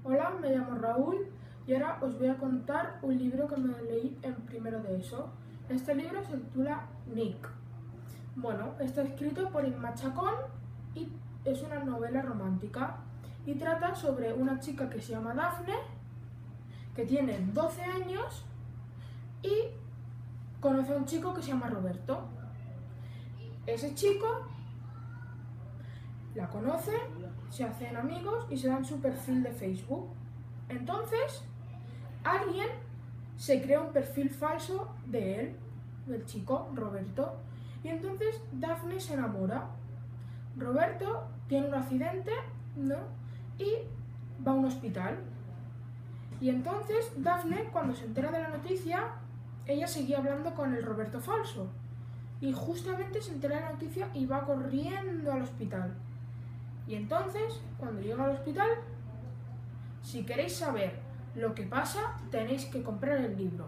Hola, me llamo Raúl y ahora os voy a contar un libro que me leí en primero de ESO. Este libro se titula Nick. Bueno, está escrito por Inma Chacón y es una novela romántica y trata sobre una chica que se llama Dafne, que tiene 12 años y conoce a un chico que se llama Roberto. Ese chico la conoce, se hacen amigos y se dan su perfil de Facebook. Entonces, alguien se crea un perfil falso de él, del chico, Roberto, y entonces Dafne se enamora. Roberto tiene un accidente, ¿no? Y va a un hospital. Y entonces Dafne, cuando se entera de la noticia, ella seguía hablando con el Roberto falso. Y justamente se entera de la noticia y va corriendo al hospital. Y entonces, cuando llega al hospital, si queréis saber lo que pasa, tenéis que comprar el libro.